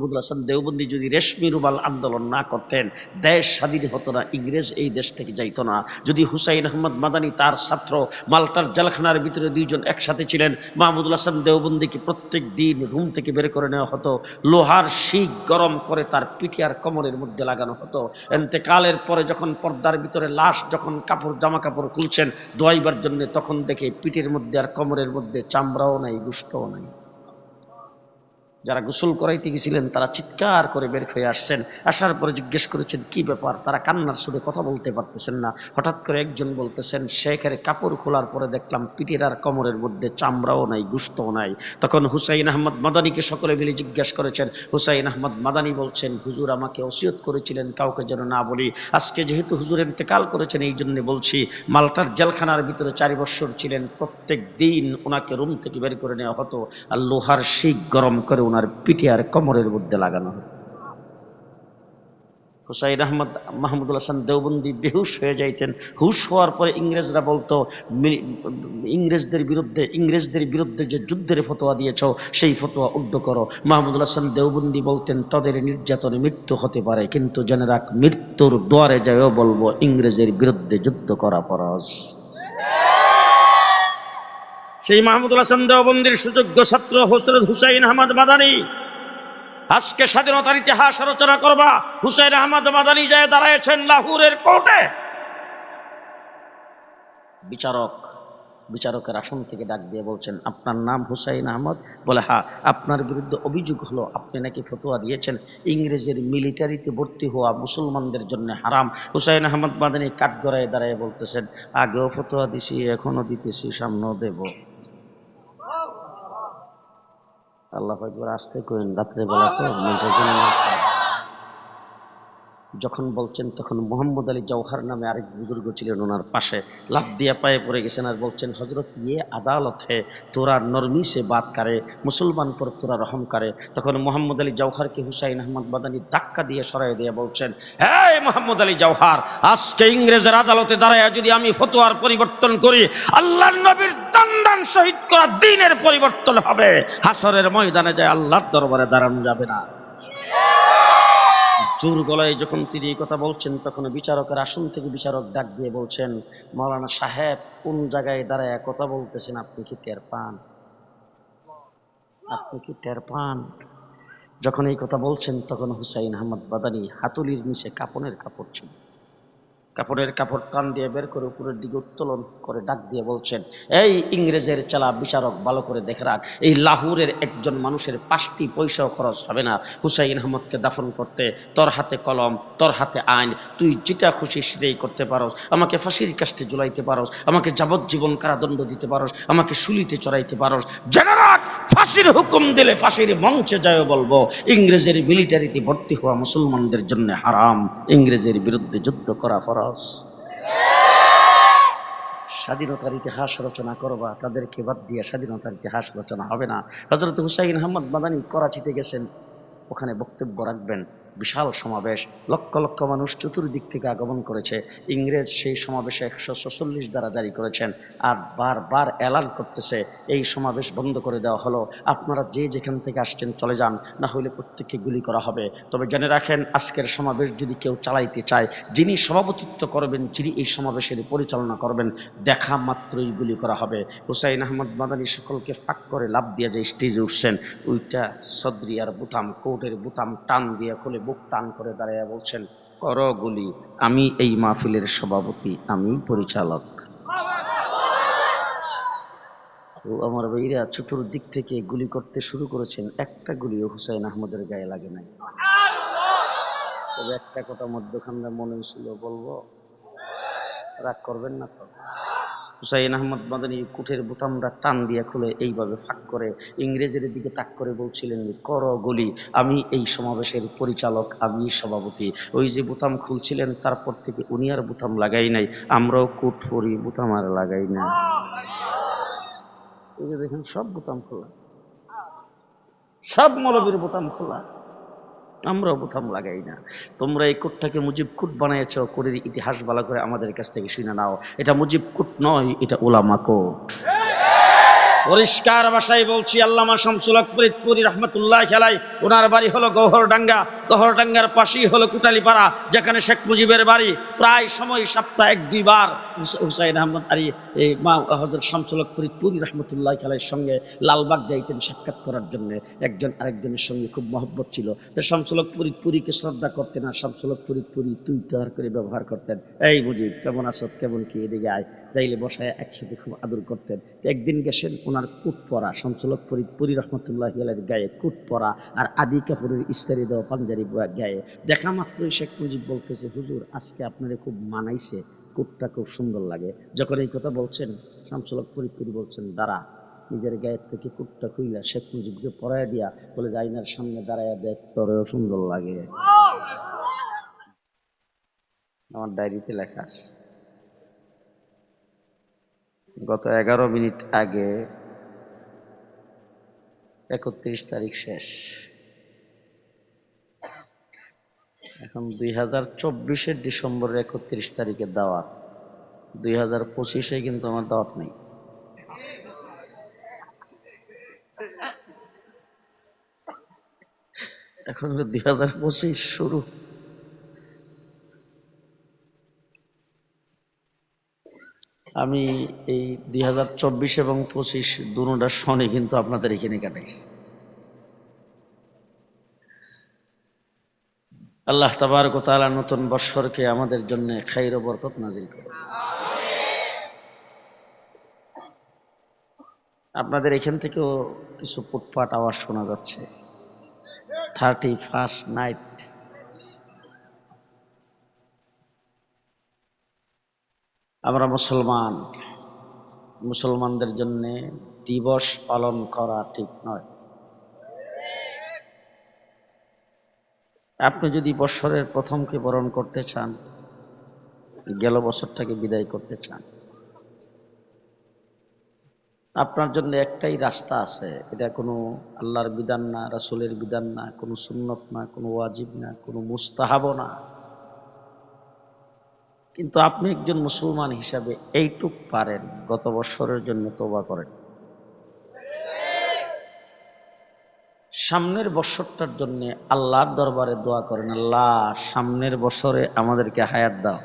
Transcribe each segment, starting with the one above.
মাহমুদুল হাসান দেওবন্দি যদি রেশমি রুমাল আন্দোলন না করতেন, দেশ স্বাধীন হতো না, ইংরেজ এই দেশ থেকে যাইত না। যদি হুসাইন আহমদ মাদানী তার ছাত্র মাল্টার জেলখানার ভিতরে দুইজন একসাথে ছিলেন, মাহমুদুল হাসান দেওবন্দিকে প্রত্যেক দিন রুম থেকে বের করে নেওয়া হতো, লোহার শিক গরম করে তার পিঠে আর কোমরের মধ্যে লাগানো হতো। এন্তেকালের পরে যখন পর্দার ভিতরে লাশ যখন কাপড় জামা কাপড় খুলছেন দোয়াইবার জন্য, তখন দেখে পিঠের মধ্যে আর কোমরের মধ্যে চামড়াও নাই, গোশতও নাই। যারা গোসল করাইতে গেছিলেন তারা চিৎকার করে বের হয়ে আসছেন। আসার পরে জিজ্ঞেস করেছেন কি ব্যাপার, তারা কান্নার সুরে কথা বলতে পারতেছেন না। হঠাৎ করে একজন বলতেছেন, শেখের কাপড় খোলার পরে দেখলাম পিঠের আর কোমরের মধ্যে চামড়াও নাই, গোশতও নাই। তখন হুসাইন আহমদ মাদানীকে সকলে মিলে জিজ্ঞেস করেছেন। হুসাইন আহমদ মাদানী বলছেন, হুজুর আমাকে ওসিয়ত করেছিলেন কাউকে যেন না বলি, আজকে যেহেতু হুজুর ইন্তেকাল করেছেন এই জন্য বলছি। মাল্টার জেলখানার ভিতরে 4 বছর ছিলেন, প্রত্যেক দিন ওনাকে রুম থেকে বের করে নেওয়া হতো আর লোহার শিক গরম করে ওনার পিঠে আর কোমরের মধ্যে লাগানো হতো। হুসাইন আহমদ মাহমুদুল হাসান দেওবন্দি বেহুশ হয়ে যাইতেন। হুশ হওয়ার পরে ইংরেজরা বলতো, ইংরেজদের বিরুদ্ধে যে যুদ্ধের ফতোয়া দিয়েছ সেই ফতোয়া উদ্ধ করো। মাহমুদুল হাসান দেওবন্দি বলতেন, তাদের নির্যাতনে মৃত্যু হতে পারে, কিন্তু জেনে রাখ মৃত্যুর দুয়ারে যায়ও বলবো ইংরেজের বিরুদ্ধে যুদ্ধ করা ফরজ। সেই মাহমুদুল হাসান দেওবন্দির সুযোগ্য ছাত্র হযরত হুসাইন আহমদ মাদানী। আজকে স্বাধীনতার ইতিহাস আলোচনা করবা, হুসাইন আহমদ মাদানী যায় দাঁড়ায়ছেন লাহোরের কোর্টে। বিচারকের আসন থেকে ডাক দিয়ে বলছেন, আপনার নাম হুসাইন আহমদ? বলে হ্যাঁ। আপনার বিরুদ্ধে অভিযোগ হলো আপনি নাকি ফতোয়া দিয়েছেন ইংরেজের মিলিটারিতে ভর্তি হওয়া মুসলমানদের জন্য হারাম। হুসাইন আহমদ মাদানী কাঠগড়ায় দাঁড়ায় বলতেছেন, আগেও ফতোয়া দিছি, এখনো দিতেছি, সামনেও দেব। আল্লাহ একবার আসতে করেন, রাত্রে বেলা তো যখন বলছেন তখন মোহাম্মদ আলী জওহার নামে আরেক বুজুর্গ ছিলেন, ওনার পাশে লাফ দিয়ে পায়ে পড়ে গেছেন আর বলছেন, হজরত ইয়ে আদালত হে, তোরা নরমি সে বাত করে, মুসলমান পর তোরা রহম করে। তখন মোহাম্মদ আলী জওহারকে হুসাইন আহমদ মাদানী ধাক্কা দিয়ে সরাই দিয়ে বলছেন, হ্যাঁ মোহাম্মদ আলী জওহার, আজকে ইংরেজের আদালতে দাঁড়ায় যদি আমি ফতোয়ার পরিবর্তন করি, আল্লাহর নবীর দান শহীদ করা দ্বীনের পরিবর্তন হবে, হাসরের ময়দানে যায় আল্লাহর দরবারে দাঁড়ানো যাবে না। জোর গলায় যখন তিনি এই কথা বলছেন, তখন বিচারকের আসন থেকে বিচারক ডাক দিয়ে বলছেন, মাওলানা সাহেব কোন জায়গায় দাঁড়ায় কথা বলতেছেন, আপনি কি টের পান? আপনি কি টের পান? যখন এই কথা বলছেন তখন হুসাইন আহমদ মাদানী হাতুলির নিচে কাপড়ের কাপড় ছিল, কাপড়ের কাপড় টান দিয়ে বের করে উপরের দিকে উত্তোলন করে ডাক দিয়ে বলছেন, এই ইংরেজের চালা বিচারক, ভালো করে দেখে রাখ, এই লাহোরের একজন মানুষের 5টি পয়সাও খরচ হবে না হুসাইন আহমদকে দাফন করতে। তোর হাতে কলম, তোর হাতে আইন, তুই যেটা খুশি সেটাই করতে পারোস। আমাকে ফাঁসির কাস্টে ঝুলাইতে পারোস, আমাকে যাবজ্জীবন কারাদণ্ড দিতে পারোস, আমাকে শুলিতে চড়াইতে পারোস। জেনে রাখ, ফাঁসির হুকুম দিলে ফাঁসির মঞ্চে যায় বলবো ইংরেজের মিলিটারিতে ভর্তি হওয়া মুসলমানদের জন্য হারাম, ইংরেজের বিরুদ্ধে যুদ্ধ করা ফরজ। স্বাধীনতার ইতিহাস রচনা করবা, তাদেরকে বাদ দিয়ে স্বাধীনতার ইতিহাস রচনা হবে না। হযরত হুসাইন আহমদ মাদানী করাচিতে গেছেন, ওখানে বক্তব্য রাখবেন। বিশাল সমাবেশ, লক্ষ লক্ষ মানুষ চতুর্দিক থেকে আগমন করেছে। ইংরেজ সেই সমাবেশে 146 ধারা জারি করেছেন আর বারবার এলান করতেছে, এই সমাবেশ বন্ধ করে দেওয়া হলো, আপনারা যে যেখান থেকে আসছেন চলে যান, না হলে প্রত্যেককে গুলি করা হবে। তবে জেনে রাখেন, আজকের সমাবেশ যদি কেউ চালাইতে চায়, যিনি সভাপতিত্ব করবেন, যিনি এই সমাবেশের পরিচালনা করবেন, দেখা মাত্রই গুলি করা হবে। হুসাইন আহমদ মাদানী সকলকে ফাঁক করে লাফ দিয়ে যে স্টেজে উঠছেন, ওইটা সদরিয়ার বুতাম, কোটের বুতাম টান দিয়ে খুলে বুক টান করে দাঁড়াইয়া বলছেন, কর গুলি, আমি এই মাহফিলের সভাপতি, আমি পরিচালক। আমার ভাইরা চতুর্দিক থেকে গুলি করতে শুরু করেছেন, একটা গুলিও হুসাইন আহমদের গায়ে লাগে নাই। তবে একটা কথা মধ্যখানে মনে ছিল, বলবো, রাগ করবেন না তো? হুসাইন আহমদ মাদানী কুঠের বোতামটা টান দিয়ে খুলে এইভাবে ফাঁক করে ইংরেজের দিকে তাক করে বলছিলেন, কর গুলি, আমি এই সমাবেশের পরিচালক, আমি সভাপতি। ওই যে বোতাম খুলছিলেন, তারপর থেকে উনি আর বোতাম লাগাই নাই, আমরাও কুট পরি, বোতাম আর লাগাই না। এই যে দেখেন, সব বোতাম খোলা, সব মৌলবীর বোতাম খোলা, আমরাও বোতাম লাগাই না। তোমরা এই কোটটাকে মুজিব কুট বানাইছ, কোটের ইতিহাস ভালো করে আমাদের কাছ থেকে শুনে নাও, এটা মুজিব কুট নয়, এটা উলামা কোট। পরিষ্কার ভাষায় বলছি, আল্লামা শামসুল হক ফরিদপুরী রহমতুল্লাহ খেলাই, ওনার বাড়ি হলো গহরডাঙ্গা। গহরডাঙ্গার পাশেই হলো কুটালীপাড়া, যেখানে শেখ মুজিবের বাড়ি। প্রায় সময় সপ্তাহে 1-2 বার হুসাইন আহমদ আলী মা হযরত শামসুল হক ফরিদপুরী রহমতুল্লাহ খেলাইয়ের সঙ্গে লালবাগ যাইতেন সাক্ষাৎ করার জন্য। একজন আরেকজনের সঙ্গে খুব মহব্বত ছিল। তো শামসুল হক ফরিদপুরীকে শ্রদ্ধা করতেন, আর শামসুল হক ফরিদপুরী তুই তার করে ব্যবহার করতেন। এই মুজিব কেমন আছো, কেমন কি, এদিকে আয়, যাইলে বসায় একসাথে খুব আদর করতেন। একদিন গেছেন, ওনার কুট পরা, শামসুল হক ফরিদপুরী রহমতুল্লাহ আলাইহির গায়ে কুট পরা আর আদি কাপুরের ইস্তারি দেওয়া পাঞ্জাবি গায়ে। দেখা মাত্রই শেখ মুজিব বলতেছে, হুজুর আজকে আপনারে খুব মানাইছে, কুটটা খুব সুন্দর লাগে। যখন এই কথা বলছেন, শামসুল হক ফরিদপুরী বলছেন, দাঁড়া, নিজের গায়ের থেকে কুটটা খুইলা শেখ মুজিবকে পরায় দিয়া বলে, আয়নার সামনে দাঁড়ায় দেখ, তোরেও সুন্দর লাগে। আমার ডায়েরিতে লেখা আছে। গত 11 মিনিট আগে 31 তারিখ শেষ, এখন 2024-এর ডিসেম্বরের 31 তারিখে দাওয়াত। 2025-এ কিন্তু আমার দাওয়াত নেই। এখন 2025 শুরু। আমি এই 2024 এবং 25 দুটোটা শনি কিন্তু আপনাদের এখানে কাটাই। আল্লাহ তাবারক ওয়া তাআলা নতুন বৎসরকে আমাদের জন্য খাইর ও বরকত নাজিল করুন। আপনাদের এখান থেকেও কিছু পুটপাট আওয়াজ শোনা যাচ্ছে। 31st night. আমরা মুসলমানদের জন্য দিবস পালন করা ঠিক নয়। আপনি যদি বৎসরের প্রথমকে বরণ করতে চান, গেল বছরটাকে বিদায় করতে চান, আপনার জন্য একটাই রাস্তা আছে। এটা কোনো আল্লাহর বিধান না, রাসূলের বিধান না, কোনো সুন্নত না, কোনো ওয়াজিব না, কোনো মুস্তাহাব না। কিন্তু আপনি একজন মুসলমান হিসাবে এইটুক পারেন, গত বছরের জন্য তওবা করেন, সামনের বছরটার জন্য আল্লাহর দরবারে দোয়া করেন, আল্লাহ সামনের বছরে আমাদেরকে হায়াত দাও,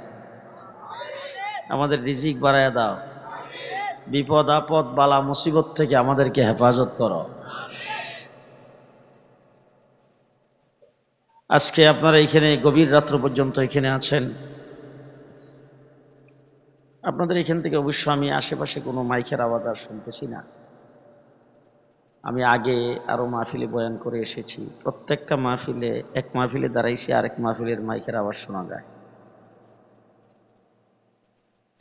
আমাদের রিজিক বাড়ায়া দাও, বিপদ আপদ বালা মুসিবত থেকে আমাদেরকে হেফাজত করো। আজকে আপনারা এখানে গভীর রাত্র পর্যন্ত এখানে আছেন। আপনাদের এখান থেকে অবশ্য আমি আশেপাশে কোনো মাইকের আওয়াজ আর শুনতেছি না। আমি আগে আরো মাহফিলে বয়ান করে এসেছি, প্রত্যেকটা মাহফিলে, এক মাহফিলে দাঁড়াইছি, আরেক মাহফিলের মাইকের আওয়াজ শোনা যায়।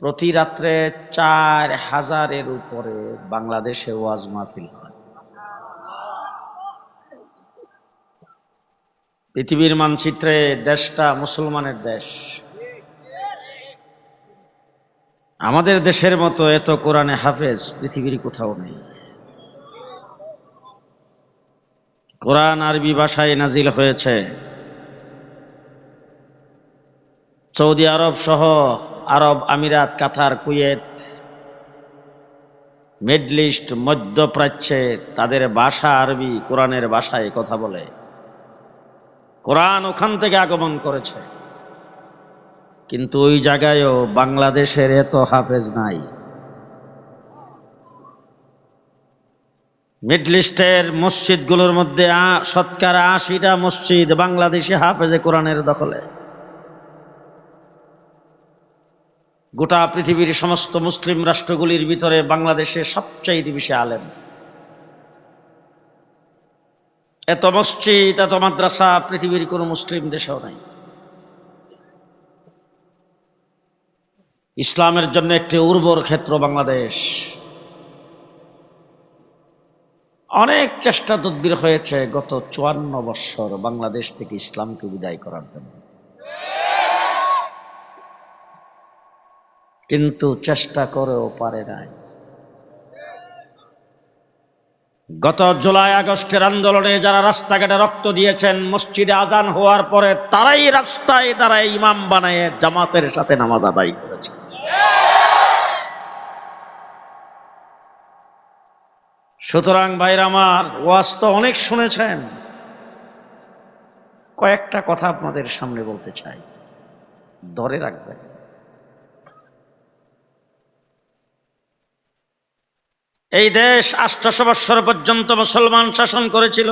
প্রতি রাত্রে 4000-এর উপরে বাংলাদেশে ওয়াজ মাহফিল হয়। পৃথিবীর মানচিত্রে দেশটা মুসলমানের দেশ। আমাদের দেশের মতো এত কোরআনে হাফেজ পৃথিবীর কোথাও নেই। কোরআন আরবি ভাষায় নাজিল হয়েছে। সৌদি আরব সহ আরব আমিরাত, কাতার, কুয়েত, মিডল ইস্ট, মধ্যপ্রাচ্যে তাদের ভাষা আরবি, কোরআনের ভাষায় কথা বলে। কোরআন ওখান থেকে আগমন করেছে, কিন্তু ওই জায়গায়ও বাংলাদেশের এত হাফেজ নাই। মিডল ইস্টের মসজিদগুলোর মধ্যে 80% মসজিদ বাংলাদেশি হাফেজে কোরআনের দখলে। গোটা পৃথিবীর সমস্ত মুসলিম রাষ্ট্রগুলির ভিতরে বাংলাদেশে সবচাইতে বেশি আলেম। এত মসজিদ, এত মাদ্রাসা পৃথিবীর কোন মুসলিম দেশেও নাই। ইসলামের জন্য একটি উর্বর ক্ষেত্র বাংলাদেশ। অনেক চেষ্টা তদবির হয়েছে গত 54 বৎসর বাংলাদেশ থেকে ইসলামকে বিদায় করার জন্য, কিন্তু চেষ্টা করেও পারে নাই। গত জুলাই আগস্টের আন্দোলনে যারা রাস্তাঘাটে রক্ত দিয়েছেন, মসজিদে আজান হওয়ার পরে তারাই রাস্তায় দাঁড়ায় ইমাম বানায় জামাতের সাথে নামাজ আদায় করেছে। সুতরাং ভাইরা আমার, ওয়াজ তো অনেক শুনেছেন, কয়েকটা কথা আপনাদের সামনে বলতে চাই, ধরে রাখবেন। এই দেশ ৮০০ বৎসর পর্যন্ত মুসলমান শাসন করেছিল।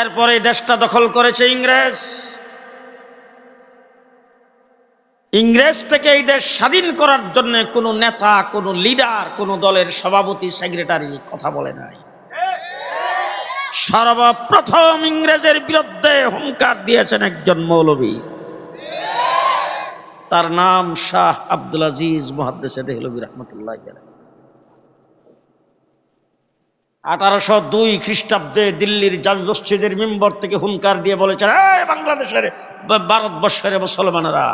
এরপরে এই দেশটা দখল করেছে ইংরেজ। ইংরেজ থেকে এই দেশ স্বাধীন করার জন্য কোনো নেতা, কোনো লিডার, কোনো দলের সভাপতি, সেক্রেটারি কথা বলে নাই। সর্বপ্রথম ইংরেজের বিরুদ্ধে হুঙ্কার দিয়েছেন একজন মৌলবী, তার নাম শাহ আব্দুল আজিজ মুহাদ্দিসে দেহলভী রাহমাতুল্লাহ আলাইহি। 1802 খ্রিস্টাব্দে দিল্লির জামে মসজিদের মিম্বর থেকে হুঙ্কার দিয়ে বলেছেন, এই বাংলাদেশের, ভারতবর্ষের মুসলমানেরা,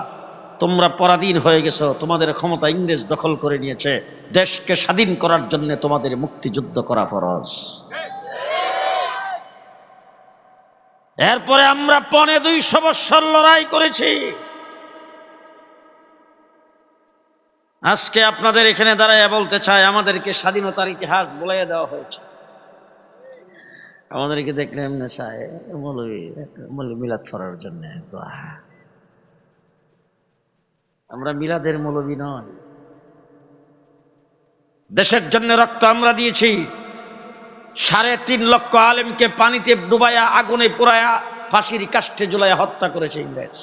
তোমরা পরাধীন হয়ে গেছো, তোমাদের ক্ষমতা ইংরেজ দখল করে নিয়েছে, দেশকে স্বাধীন করার জন্য তোমাদের মুক্তিযুদ্ধ করা ফরজ। এরপরে আমরা 250 বৎসর লড়াই করেছি। আজকে আপনাদের এখানে দাঁড়ায় বলতে চাই, আমাদেরকে স্বাধীনতার ইতিহাস বলে দেওয়া হয়েছে। আমাদেরকে দেখলে এমনি চায় মৌলবী মিলাদ পড়ার জন্য। আমরা মিলাদের মৌলবী নয়। দেশের জন্য রক্ত আমরা দিয়েছি। 3.5 লক্ষ আলেমকে পানিতে ডুবাইয়া, আগুনে পোড়ায়া, ফাঁসির কাষ্ঠে ঝুলাইয়া হত্যা করেছে ইংরেজ।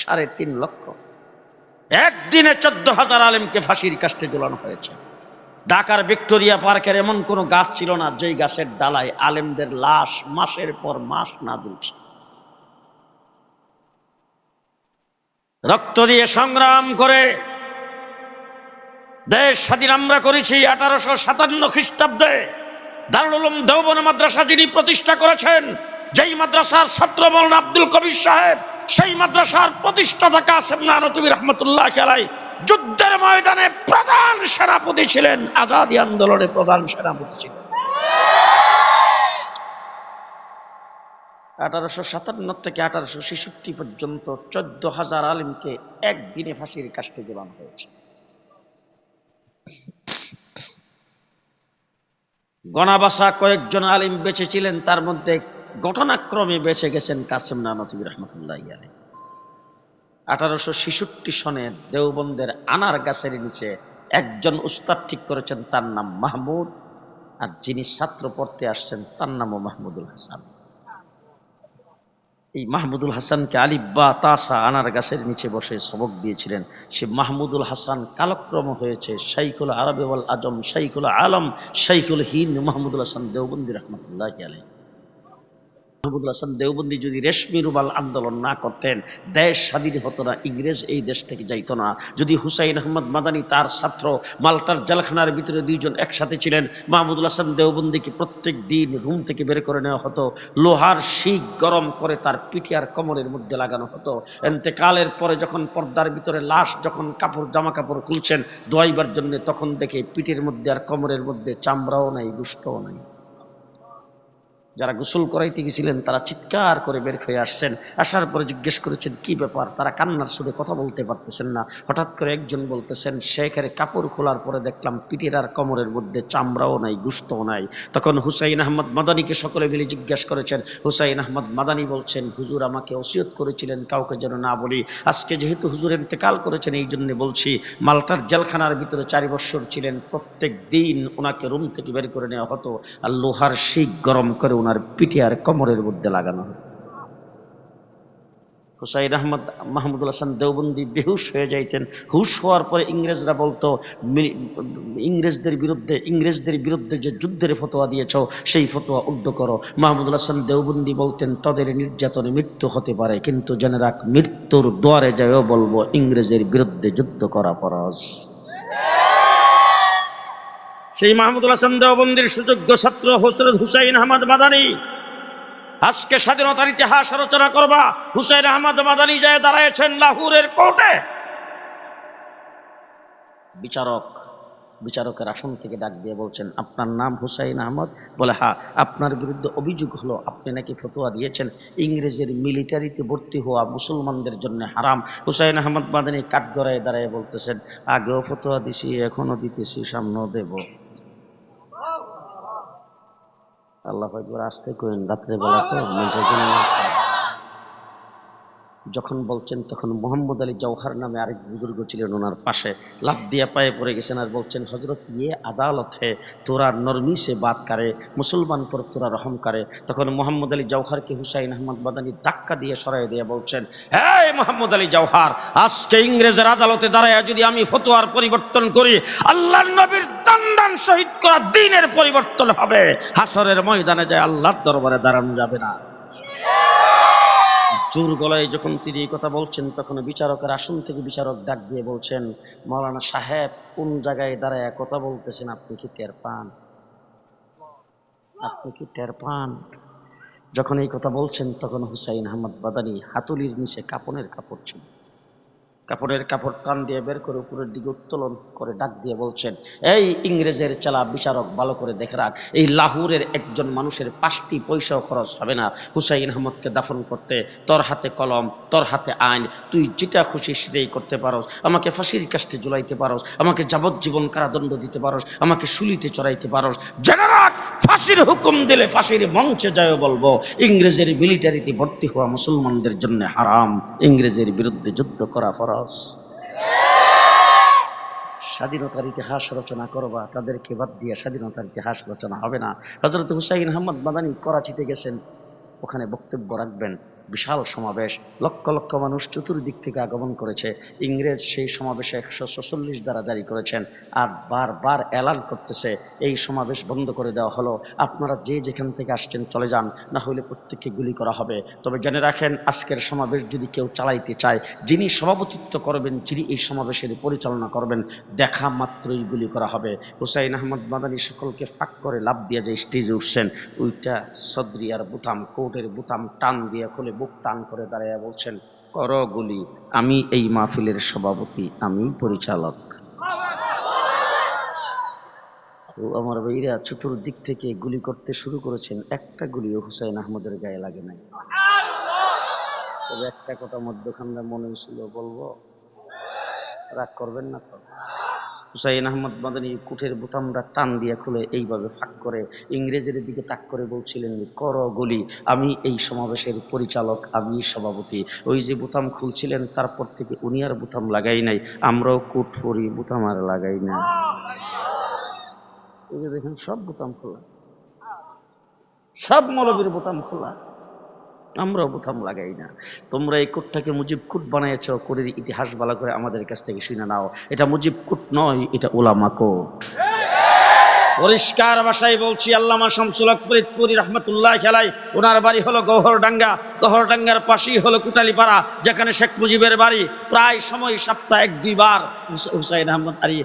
3.5 লক্ষ। একদিনে 14,000 আলেমকে ফাঁসির কাষ্ঠে ঝুলানো হয়েছে। ঢাকার ভিক্টোরিয়া পার্কের এমন কোন গাছ ছিল না যেই গাছের ডালায় আলেমদের লাশ মাসের পর মাস না ঝুলছে। রক্ত দিয়ে সংগ্রাম করে দেশ স্বাধীন আমরা করেছি। 1857 খ্রিস্টাব্দে দারুল উলুম দেওবন্দ মাদ্রাসা যিনি প্রতিষ্ঠা করেছেন, যেই মাদ্রাসার ছাত্র মাওলানা আব্দুল কবির সাহেব, সেই মাদ্রাসার প্রতিষ্ঠাতা কাসেম নানতুবি রহমতুল্লাহ আলাইহি যুদ্ধের ময়দানে প্রধান সেনাপতি ছিলেন, আজাদী আন্দোলনে প্রধান সেনাপতি ছিলেন। 1857 থেকে 1866 পর্যন্ত 14,000 আলেমকে একদিনে ফাঁসির কাষ্ঠে ঝুলানো হয়েছে। গণাবাসা কয়েকজন আলিম বেঁচে ছিলেন, তার মধ্যে ঘটনাক্রমে বেঁচে গেছেন কাসেম নানতুবি রহমতুল্লাহ আলাইহি। 1866 সনে দেওবন্দের আনার গাছের নিচে একজন উস্তাদ ঠিক করেছেন, তার নাম মাহমুদ, আর যিনি ছাত্র পড়তে আসছেন তার নামও মাহমুদুল হাসান। এই মাহমুদুল হাসানকে আলিফ বা তাসা আনার গাছের নিচে বসে সবক দিয়েছিলেন। সে মাহমুদুল হাসান কালক্রম হয়েছে শাইখুল আরব ওয়াল আজম, শাইখুল আলম, শাইখুল হিন্দ মাহমুদুল হাসান দেওবন্দি রহমতুল্লাহ আলাইহি। মাহমুদুল হাসান দেওবন্দি যদি রেশমি রুমাল আন্দোলন না করতেন, দেশ স্বাধীন হতো না, ইংরেজ এই দেশ থেকে যাইতো না। যদি হুসাইন আহমদ মাদানী তার ছাত্র মাল্টার জেলখানার ভিতরে 2 জন একসাথে ছিলেন, মাহমুদুল হাসান দেওবন্দিকে প্রত্যেক দিন রুম থেকে বের করে নেওয়া হতো, লোহার শিক গরম করে তার পিঠে আর কোমরের মধ্যে লাগানো হতো। এন্তেকালের পরে যখন পর্দার ভিতরে লাশ, যখন কাপড় জামা কাপড় খুলছেন দোয়াইবার জন্য, তখন দেখে পিঠের মধ্যে আর কোমরের মধ্যে চামড়াও নাই, গোশতও নাই। যারা গোসল করাইতে গেছিলেন তারা চিৎকার করে বের হয়ে আসছেন। আসার পরে জিজ্ঞেস করেছেন কি ব্যাপার, তারা কান্নার সুরে কথা বলতে পারতেছেন না। হঠাৎ করে একজন বলতেছেন, শেখের কাপড় খোলার পরে দেখলাম পিঠের আর কোমরের মধ্যে চামড়াও নাই, গোশতও নাই। তখন হুসাইন আহমদ মাদানীকে সকলে মিলে জিজ্ঞেস করেছেন। হুসাইন আহমদ মাদানী বলছেন, হুজুর আমাকে ওসিয়ত করেছিলেন কাউকে যেন না বলি। আজকে যেহেতু হুজুর ইন্তেকাল করেছেন এই জন্য বলছি। মাল্টার জেলখানার ভিতরে 4 বছর ছিলেন, প্রত্যেক দিন ওনাকে রুম থেকে বের করে নেওয়া হতো আর লোহার শিক গরম করে ওনার পিঠে আর কোমরের মধ্যে লাগানো হয়। হুসাইন আহমদ মাহমুদুল হাসান দেওবন্দি বেহুশ হয়ে যাইতেন। হুশ হওয়ার পরে ইংরেজরা বলতো, ইংরেজদের বিরুদ্ধে যে যুদ্ধের ফতোয়া দিয়েছ সেই ফতোয়া উদ্ধ করো। মাহমুদুল হাসান দেওবন্দি বলতেন, তাদের নির্যাতনে মৃত্যু হতে পারে, কিন্তু জেনে রাখ মৃত্যুর দুয়ারে যায়ও বলবো ইংরেজের বিরুদ্ধে যুদ্ধ করা ফরজ। সেই মাহমুদুল হাসান দেওবন্দির সুযোগ্য ছাত্র হযরত হুসাইন আহমদ মাদানী। আজকে স্বাধীনতার ইতিহাস আলোচনা করবা, হুসাইন আহমদ মাদানী যায় দাঁড়ায়ছেন লাহোরের কোর্টে। বিচারক বিচারকের আসন থেকে ডাক দিয়ে বলছেন, আপনার নাম হুসাইন আহমদ? বলে হ্যাঁ। আপনার বিরুদ্ধে অভিযোগ হলো আপনি নাকি ফতোয়া দিয়েছেন ইংরেজের মিলিটারিতে ভর্তি হওয়া মুসলমানদের জন্য হারাম। হুসাইন আহমদ মাদানী কাঠগড়ায় দাঁড়ায় বলতেছেন, আগেও ফতোয়া দিছি, এখনো দিতেছি, সামনেও দেব। আল্লাহ একবার আসতে করেন, রাত্রে বেলা তো মেয়েটার জন্য। যখন বলছেন তখন মোহাম্মদ আলী জওহার নামে আরেক বুজুর্গ ছিলেন, ওনার পাশে লাফ দিয়ে পায়ে পড়ে গেছেন আর বলছেন, হজরত ইয়ে আদালত হে, তোরা নরমি সে বাত করে, মুসলমান পর তোরা রহম করে। তখন মোহাম্মদ আলী জওহারকে হুসাইন আহমদ মাদানী ধাক্কা দিয়ে সরাই দিয়ে বলছেন, হ্যাঁ মোহাম্মদ আলী জওহার, আজকে ইংরেজের আদালতে দাঁড়ায় যদি আমি ফতোয়ার পরিবর্তন করি, আল্লাহর নবীর দান শহীদ করা দ্বীনের পরিবর্তন হবে। হাসরের ময়দানে যায় আল্লাহর দরবারে দাঁড়ানো যাবে না। জোর গলায় যখন তিনি এই কথা বলছেন, তখন বিচারকের আসন থেকে বিচারক ডাক দিয়ে বলছেন, মাওলানা সাহেব, কোন জায়গায় দাঁড়ায় কথা বলতেছেন, আপনি কি টের পান? আপনি কি টের পান? যখন এই কথা বলছেন তখন হুসাইন আহমদ মাদানী হাতুলির নিচে কাপনের কাপড় ছিল, কাপড়ের কাপড় টান দিয়ে বের করে উপরের দিকে উত্তোলন করে ডাক দিয়ে বলছেন, এই ইংরেজের চালা বিচারক, ভালো করে দেখে রাখ, এই লাহোরের একজন মানুষের 5টি পয়সাও খরচ হবে না হুসাইন আহমদকে দাফন করতে। তোর হাতে কলম, তোর হাতে আইন, তুই যেটা খুশি সেটাই করতে পারস। আমাকে ফাঁসির কাস্টে ঝুলাইতে পারস, আমাকে যাবজ্জীবন কারাদণ্ড দিতে পারস, আমাকে শুলিতে চড়াইতে পারস। জেনে রাখ, ফাঁসির হুকুম দিলে ফাঁসির মঞ্চে যায় বলবো, ইংরেজের মিলিটারিতে ভর্তি হওয়া মুসলমানদের জন্য হারাম, ইংরেজের বিরুদ্ধে যুদ্ধ করা ফরজ। স্বাধীনতার ইতিহাস রচনা করবা, তাদেরকে বাদ দিয়ে স্বাধীনতার ইতিহাস রচনা হবে না। হযরত হুসাইন আহমদ মাদানী করাচিতে গেছেন, ওখানে বক্তব্য রাখবেন। বিশাল সমাবেশ, লক্ষ লক্ষ মানুষ চতুর্দিক থেকে আগমন করেছে। ইংরেজ সেই সমাবেশে 146 ধারা জারি করেছেন আর বারবার এলান করতেছে, এই সমাবেশ বন্ধ করে দেওয়া হলো, আপনারা যে যেখান থেকে আসছেন চলে যান, না হলে প্রত্যেককে গুলি করা হবে। তবে জেনে রাখেন, আজকের সমাবেশ যদি কেউ চালাইতে চায়, যিনি সভাপতিত্ব করবেন, যিনি এই সমাবেশের পরিচালনা করবেন, দেখা মাত্রই গুলি করা হবে। হুসাইন আহমদ মাদানী সকলকে ফাঁক করে লাফ দিয়ে যে স্টেজে উঠছেন, ওইটা সদরিয়ার বুতাম, কোটের বুতাম টান দিয়ে খুলে বুক টান করে দাঁড়িয়ে বলছেন, করো গুলি, আমি এই মাহফিলের সভাপতি, আমি পরিচালক। তো আমার ভাইরা চতুর্দিক থেকে গুলি করতে শুরু করেছেন, একটা গুলিও হুসাইন আহমদের গায়ে লাগে নাই। তবে একটা কথা মধ্যখানে মনে ছিল, বলবো, রাগ করবেন না তো? হুসাইন আহমদ মাদানী কুঠের বোতামটা টান দিয়ে খুলে এইভাবে ফাঁক করে ইংরেজের দিকে তাক করে বলছিলেন, করো গুলি, আমি এই সমাবেশের পরিচালক, আমি সভাপতি। ওই যে বোতাম খুলছিলেন, তারপর থেকে উনি আর বোতাম লাগাই নাই। আমরাও কুট পরি, বোতাম আর লাগাই না। এই যে দেখেন, সব বোতাম খোলা, সব মৌলবীর বোতাম খোলা, আমরাও বোতাম লাগাই না। তোমরা এই কোটটাকে মুজিব কুট বানিয়েছ, কোটের ইতিহাস ভালো করে আমাদের কাছ থেকে শুনে নাও, এটা মুজিব কুট নয়, এটা উলামা কোট। পরিষ্কার ভাষায় বলছি, আল্লামা শামসুল হক ফরিদপুরি রাহমাতুল্লাহ আলাইহি, ওনার বাড়ি হলো গহরডাঙ্গা, গহরডাঙ্গার পাশেই হলো কুটালীপাড়া, যেখানে শেখ মুজিবের বাড়ি। প্রায় সময় সপ্তাহে 1-2 বার হুসাইন আহমদ আলী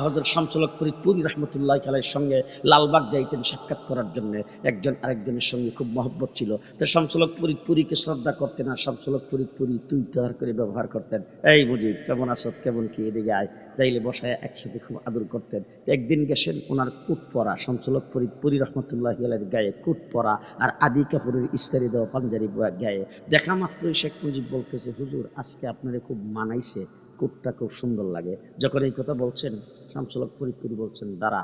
হযরত শামসুল হক ফরিদপুরি রাহমাতুল্লাহ আলাইহির সঙ্গে লালবাগ যাইতেন সাক্ষাৎ করার জন্য। একজন আরেকজনের সঙ্গে খুব মহব্বত ছিল, তো শামসুল হক ফরিদপুরিকে শ্রদ্ধা করতেন আর শামসুল হক ফরিদপুরি তুই তার করে ব্যবহার করতেন। এই মুজিব, কেমন আছো, কেমন কি, এদিকে আয়, চাইলে বসায় একসাথে খুব আদর করতেন। একদিন গেছেন, ওনার কুট পরা, শামসুল হক ফরিদপুরি রহমতুল্লাহ আলাইহির গায়ে কুট পরা আর আদি কাপুরের ইস্তারি দেওয়া পাঞ্জাবি গায়ে। দেখা মাত্রই শেখ মুজিব বলতেছে, হুজুর আজকে আপনারে খুব মানাইছে, কুটটা খুব সুন্দর লাগে। যখন এই কথা বলছেন, শামসুল হক ফরিদপুরি বলছেন, দাঁড়া,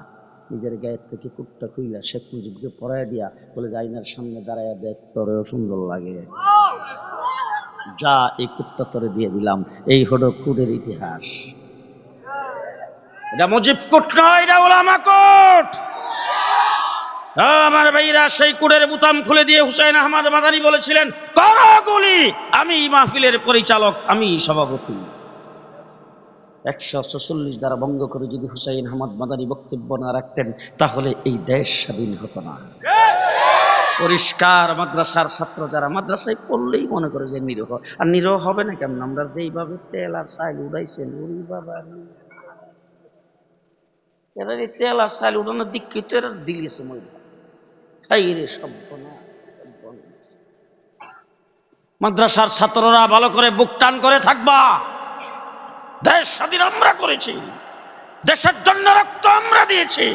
নিজের গায়ের থেকে কুটটা খুইলা শেখ মুজিবকে পরায় দিয়া বলে, আয়নার সামনে দাঁড়ায় দেখ, তোরেও সুন্দর লাগে, যা এই কুটটা তোরে দিয়ে দিলাম। এই হলো কুটের ইতিহাস। এটা মুজিব কোট নয়, এটা উলামা কোট। আমার ভাইরা, সেই কোটের বুতাম খুলে দিয়ে হুসাইন আহমদ মাদানী বলেছিলেন, করো গুলি, আমি মাহফিলের পরিচালক, আমি সভাপতি। 146 ধারা ভঙ্গ করে যদি হুসাইন আহমদ মাদানী বক্তব্য না রাখতেন, তাহলে এই দেশ স্বাধীন হতো না। পরিষ্কার। মাদ্রাসার ছাত্র যারা মাদ্রাসায় পড়লেই মনে করে যে নিরীহ, আর নিরীহ হবে না কেমন? আমরা যেইভাবে তেল আর চাইল উড়াইছেন, ওরে বাবা, এরা তেল আর চাইল উড়ানোর দিক কি তো এরা দিলিয়েছে মহিলা। মাদ্রাসার ছাত্ররা ভালো করে বুক টান করে থাকবা, দেশ স্বাধীন আমরা করেছি, দেশের জন্য রক্ত আমরা দিয়েছি।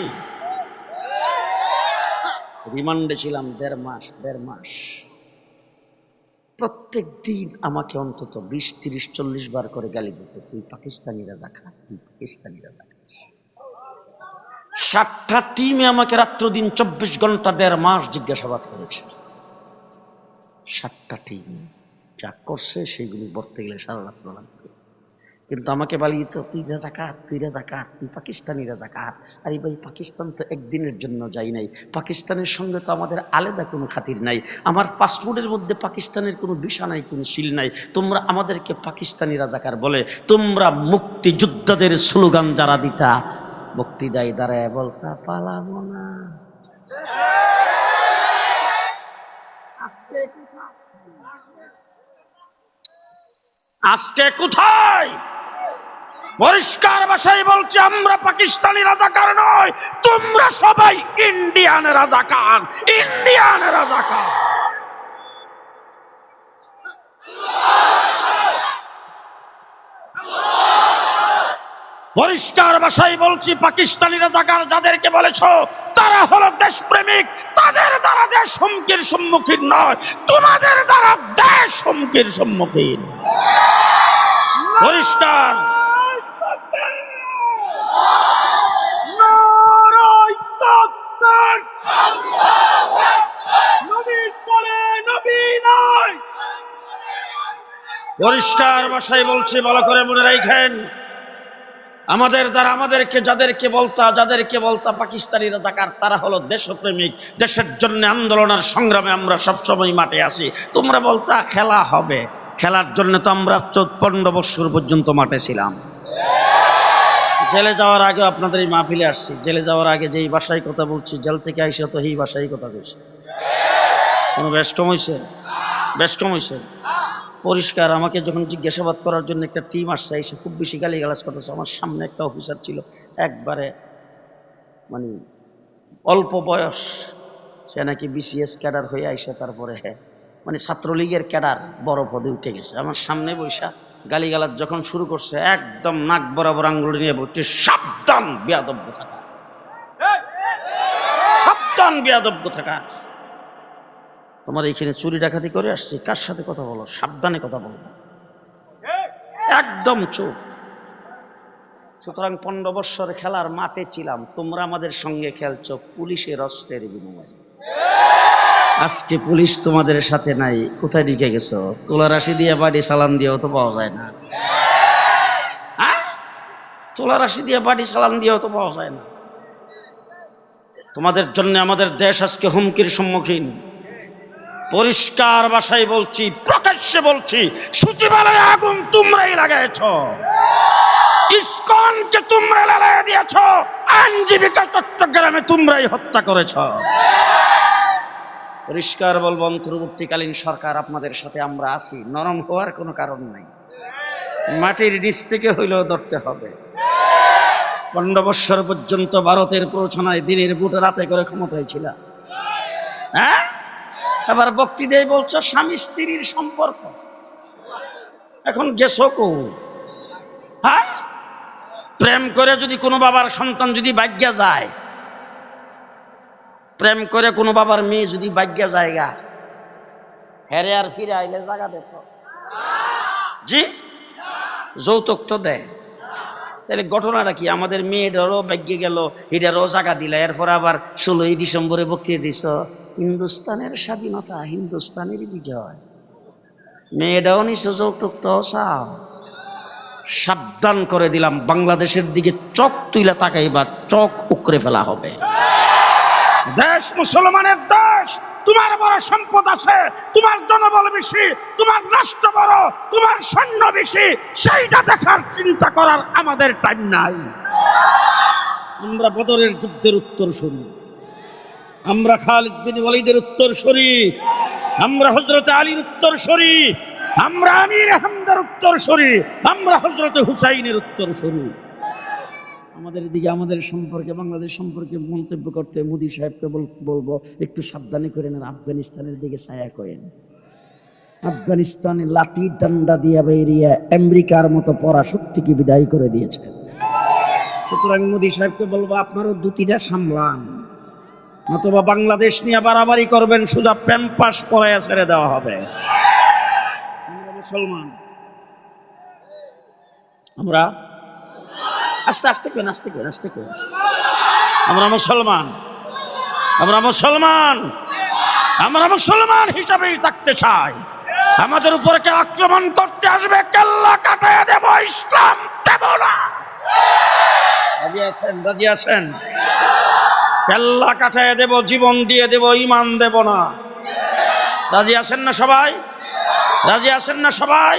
রিমান্ডে ছিলাম 1.5 মাস। প্রত্যেক দিন আমাকে অন্তত 20, 30, 40 বার করে গালি দিত, তুই পাকিস্তানি রাজাকার, তুই পাকিস্তানি রাজাকার। 7টা টিমে আমাকে রাত্র দিন 24 ঘন্টা 1.5 মাস জিজ্ঞাসাবাদ করেছে। 7টা টিম যা করছে সেগুলি বলতে গেলে সারা রাত্র লাগবে। কিন্তু আমাকে বলি তো তুই রাজাকার, তুই রাজাকার, তুই পাকিস্তানি রাজাকার। আরে ভাই, পাকিস্তান তো একদিনের জন্য যাই নাই, পাকিস্তানের সঙ্গে তো আমাদের আলাদা কোনো খাতির নাই, আমার পাসপোর্টের মধ্যে পাকিস্তানের কোনো ভিসা নাই, কোনো সিল নাই। তোমরা আমাদেরকে পাকিস্তানি রাজাকার বলে, তোমরা মুক্তিযোদ্ধাদের স্লোগান যারা দিতা, মুক্তি দায় দাঁড়ায় বলতা পালাবো না। আজকে কোথায়? পরিষ্কার ভাষায় বলছি, আমরা পাকিস্তানি রাজাকার নয়, তোমরা সবাই ইন্ডিয়ান রাজাকার, ইন্ডিয়ান রাজাকার। পরিষ্কার ভাষায় বলছি, পাকিস্তানি রাজাকার যাদেরকে বলেছ তারা হলো দেশপ্রেমিক, তাদের দ্বারা দেশ হুমকির সম্মুখীন নয়, তোমাদের দ্বারা দেশ হুমকির সম্মুখীন। পরিষ্কার। পরিষ্কার ভাষায় বলছি, ভালো করে মনে রাখেন, আমাদের দ্বারা যাদেরকে বলতা পাকিস্তানি রাজাকার, তারা হলো দেশপ্রেমিক, দেশের জন্য আন্দোলনের সংগ্রামে আমরা সবসময় মাঠে আসি। তোমরা বলতা খেলা হবে, খেলার জন্য তো আমরা 15 বছর পর্যন্ত মাঠে ছিলাম। জেলে যাওয়ার আগে আপনাদের এই মাহফিলে আসছি, জেলে যাওয়ার আগে যেই ভাষায় কথা বলছি, জেল থেকে আইসা তো এই ভাষায় কথা বলছি। কোনো বেশ কম হয়েছে? বেশ কম হয়েছে। পরিষ্কার। আমাকে যখন জিজ্ঞাসাবাদ করার জন্য একটা টিম আসছে, এসে খুব বেশি গালিগালাজ করতেছে। আমার সামনে একটা অফিসার ছিল, একবারে মানে অল্প বয়স, সে নাকি বিসিএস ক্যাডার হয়ে আইসে তারপরে মানে ছাত্রলীগের ক্যাডার বড় পদে উঠে গেছে। আমার সামনে বৈশা গালিগালাজ যখন শুরু করছে, একদম নাক বরাবর আঙ্গুল নিয়ে বলছে, সাবধান বেয়াদব থাকা, সাবধান বেয়াদব থাকা। তোমার এইখানে চুরি ডাকাতি করে আসছি, কার সাথে কথা বলো, সাবধানে কথা বলো, একদম চুপ। সুতরাং 15 বছর খেলার মাঠে ছিলাম, তোমরা আমাদের সঙ্গে খেলছো পুলিশের অস্ত্রের বিনিময়ে। আজকে পুলিশ তোমাদের সাথে নাই, কোথায় ঢুকে গেছো? তোলারাশি দিয়ে বাড়ি সালান দিয়েও তো পাওয়া যায় না। তোলারাশি দিয়ে বাড়ি সালান দিয়েও তো পাওয়া যায় না। তোমাদের জন্য আমাদের দেশ আজকে হুমকির সম্মুখীন। পরিষ্কার ভাষায় বলছি, প্রকাশ্যে বলছি, সচিবালয়ে আগুন তোমরাই লাগাইছ, ইসকনকে তোমরা জ্বালিয়ে দিয়েছ, আইনজীবীকে চট্টগ্রামে তোমরাই হত্যা করেছ। পরিষ্কার বলব, অন্তর্বর্তীকালীন সরকার আপনাদের সাথে আমরা আছি, নরম হওয়ার কোনো কারণ নাই। মাটির নিচ থেকে হইলেও ধরতে হবে। 15 বছর পর্যন্ত ভারতের প্ররোচনায় দিনের বুট রাতে করে ক্ষমতায় ছিল। হ্যাঁ, এবার বক্তৃতায় বলছো স্বামী স্ত্রীর সম্পর্ক, এখন গেছো কো? হ্যাঁ, প্রেম করে যদি কোনো বাবার সন্তান যদি ভাগ্যা যায়, প্রেম করে কোনো বাবার মেয়ে যদি ভাগ্যা জায়গা, হেরে আর ফিরে আইলে জায়গা দেখো জি, যৌতুক তো দেয়। তাহলে ঘটনাটা কি? আমাদের মেয়েটারও ভাগ্যে গেল, এটারও জায়গা দিলা, এরপর আবার 16ই ডিসেম্বরে বক্তৃতা দিছ, হিন্দুস্তানের স্বাধীনতা, হিন্দুস্তানের বিজয়। মেয়েটাও নিছ, যৌতুক তো চাও। সাবধান করে দিলাম, বাংলাদেশের দিকে চোখ তুইলা তাকাইবা, চোখ উকড়ে ফেলা হবে। দেশ মুসলমানের দেশ, তোমার বড় সম্পদ আছে, তোমার জনবল বেশি, তোমার রাষ্ট্র বড়, তোমার সৈন্য বেশি, সেইটা দেখার চিন্তা করার আমাদের টাইম নাই। আমরা বদরের যুদ্ধের উত্তরসূরি, আমরা খালিদ বিন ওয়ালিদের উত্তরসূরি, আমরা হযরত আলীর উত্তরসূরি, আমরা আমির হামদার উত্তরসূরি, আমরা হযরত হুসাইনের উত্তরসূরি। আমাদের দিকে, আমাদের সম্পর্কে, বাংলাদেশ সম্পর্কে মন্তব্য করতে মোদী সাহেবকে বলবো একটু সাবধানে করেন। আর আফগানিস্তানের দিকে ছায়া করেন। আফগানিস্তানে লাঠি ডান্ডা দিয়ে বেরিয়ে আমেরিকার মতো পরাশক্তিকে বিদায় করে দিয়েছে। সুতরাং মোদী সাহেবকে বলবো আপনারও দুটিটা সামলান, নতুবা বাংলাদেশ নিয়ে বাড়াবাড়ি করবেন সুজা প্যাম্পাস পরাইয়া ছেড়ে দেওয়া হবে। আমরা মুসলমান, আমরা আস্তে আস্তে করেন, আস্তে করেন, আস্তে করেন, আমরা মুসলমান, আমরা মুসলমান, আমরা মুসলমান হিসাবেই থাকতে চাই। আমাদের উপর কে আক্রমণ করতে আসবে, কেল্লা কাটাইয়া দেব, ইসলাম দেব না। রাজি আছেন? রাজি আছেন? কেল্লা কাটাইয়া দেব, জীবন দিয়ে দেব, ঈমান দেব না। রাজি আছেন না সবাই? রাজি আছেন না সবাই?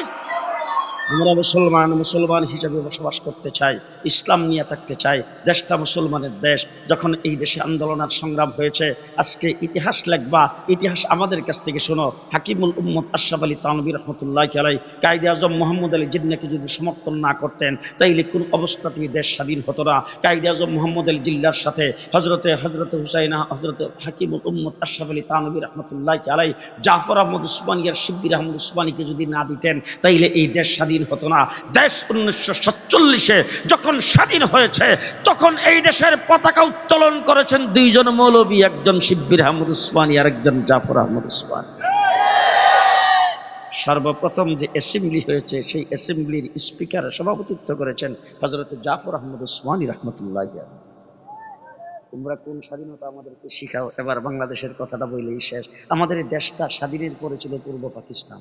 আমরা মুসলমান, মুসলমান হিসেবে বসবাস করতে চাই, ইসলাম নিয়ে থাকতে চাই। দেশটা মুসলমানের দেশ। যখন এই দেশে আন্দোলন আর সংগ্রাম হয়েছে, আজকে ইতিহাস লেখবা, ইতিহাস আমাদের কাছ থেকে শোনো। হাকিমুল উম্মত আশরাফ আলী থানভী রহমতুল্লাহি আলাইহি কায়েদে আজম মোহাম্মদ আলী জিন্নাহকে যদি সমর্থন না করতেন, তাইলে কোন অবস্থাতেই দেশ স্বাধীন হতো না। কায়েদে আজম মোহাম্মদ আলী জিল্লার সাথে হজরতে হুসাইন, হজরত হাকিমুল উম্মত আশরাফ আলী থানভী রহমতুল্লাহি আলাইহি জাফর আহমদ উসমানী আর শিব্বির আহমদ উসমানীকে যদি না দিতেন, তাইলে এই দেশ স্বাধীন হতো না। দেশ 1947-এ যখন স্বাধীন হয়েছে, তখন এই দেশের পতাকা উত্তোলন করেছেন দুইজন মৌলবী, একজন শিব্বির আহমদ উসমানী আর একজন জাফর আহমদ উসমানী। সর্বপ্রথম যে অ্যাসেম্বলি হয়েছে, সেই অ্যাসেম্বলির স্পিকার সভাপতিত্ব করেছেন হযরত জাফর আহমদ উসমানী রাহমাতুল্লাহি আলাইহি। তোমরা কোন স্বাধীনতা আমাদেরকে শিখাও, এবার বাংলাদেশের কথাটা বললেই শেষ। আমাদের এই দেশটা স্বাধীনের পরে ছিল পূর্ব পাকিস্তান।